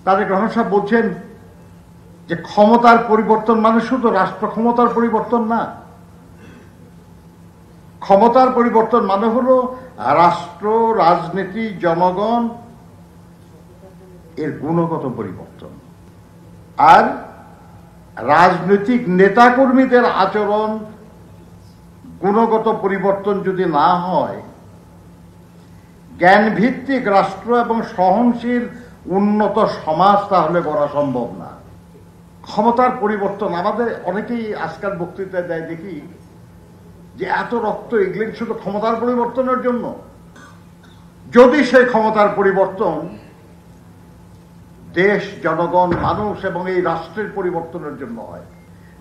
তারেক রহমান সাহেব বলছেন যে ক্ষমতার পরিবর্তন মানে শুধু রাষ্ট্র ক্ষমতার পরিবর্তন না, ক্ষমতার পরিবর্তন মানে হলো রাষ্ট্র, রাজনীতি, জনগণ এর গুণগত পরিবর্তন। আর রাজনৈতিক নেতাকর্মীদের আচরণ গুণগত পরিবর্তন যদি না হয়, জ্ঞানভিত্তিক রাষ্ট্র এবং সহনশীল উন্নত সমাজ তাহলে গড়া সম্ভব না। ক্ষমতার পরিবর্তন আমাদের অনেকেই আজকাল বক্তৃতা দেয়, দেখি যে এত রক্ত এগলেন শুধু ক্ষমতার পরিবর্তনের জন্য। যদি সেই ক্ষমতার পরিবর্তন দেশ, জনগণ, মানুষ এবং এই রাষ্ট্রের পরিবর্তনের জন্য হয়,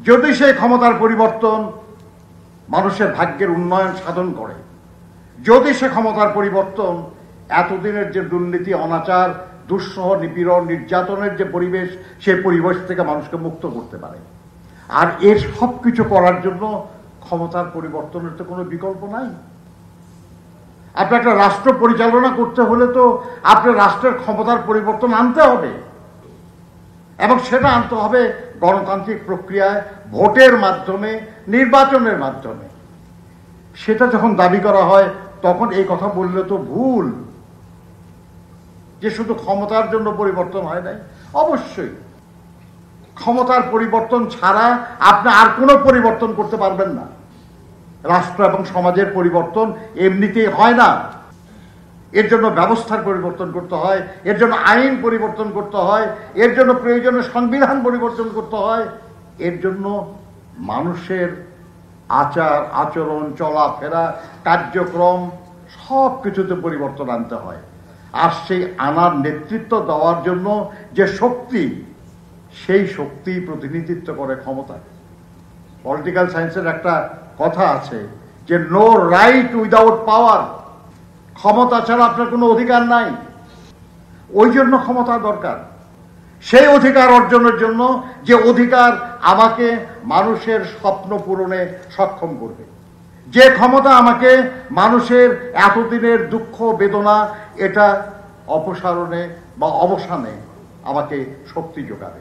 যদি সেই ক্ষমতার পরিবর্তন মানুষের ভাগ্যের উন্নয়ন সাধন করে, যদি সে ক্ষমতার পরিবর্তন এতদিনের যে দুর্নীতি, অনাচার, দুঃসহ, নিপীড়ন, নির্যাতনের যে পরিবেশ, সেই পরিবেশ থেকে মানুষকে মুক্ত করতে পারে, আর এর সব কিছু করার জন্য ক্ষমতার পরিবর্তনের তো কোনো বিকল্প নাই। আপনার একটা রাষ্ট্র পরিচালনা করতে হলে তো আপনার রাষ্ট্রের ক্ষমতার পরিবর্তন আনতে হবে, এবং সেটা আনতে হবে গণতান্ত্রিক প্রক্রিয়ায়, ভোটের মাধ্যমে, নির্বাচনের মাধ্যমে। সেটা যখন দাবি করা হয় তখন এই কথা বললে তো ভুল যে শুধু ক্ষমতার জন্য পরিবর্তন হয় নাই। অবশ্যই ক্ষমতার পরিবর্তন ছাড়া আপনি আর কোনো পরিবর্তন করতে পারবেন না। রাষ্ট্র এবং সমাজের পরিবর্তন এমনিতেই হয় না, এর জন্য ব্যবস্থার পরিবর্তন করতে হয়, এর জন্য আইন পরিবর্তন করতে হয়, এর জন্য প্রয়োজনীয় সংবিধান পরিবর্তন করতে হয়, এর জন্য মানুষের আচার আচরণ, চলাফেরা, কার্যক্রম সব কিছুতে পরিবর্তন আনতে হয়। আর সেই আনার নেতৃত্ব দেওয়ার জন্য যে শক্তি, সেই শক্তি প্রতিনিধিত্ব করে ক্ষমতা। পলিটিক্যাল সায়েন্সের একটা কথা আছে যে নো রাইট উইদাউট পাওয়ার, ক্ষমতা ছাড়া আপনার কোনো অধিকার নাই। ওই জন্য ক্ষমতা দরকার, সেই অধিকার অর্জনের জন্য যে অধিকার আমাকে মানুষের স্বপ্ন পূরণে সক্ষম করবে, যে ক্ষমতা আমাকে মানুষের এতদিনের দুঃখ বেদনা এটা অপসারণে বা অবসানে আমাকে শক্তি যোগাবে।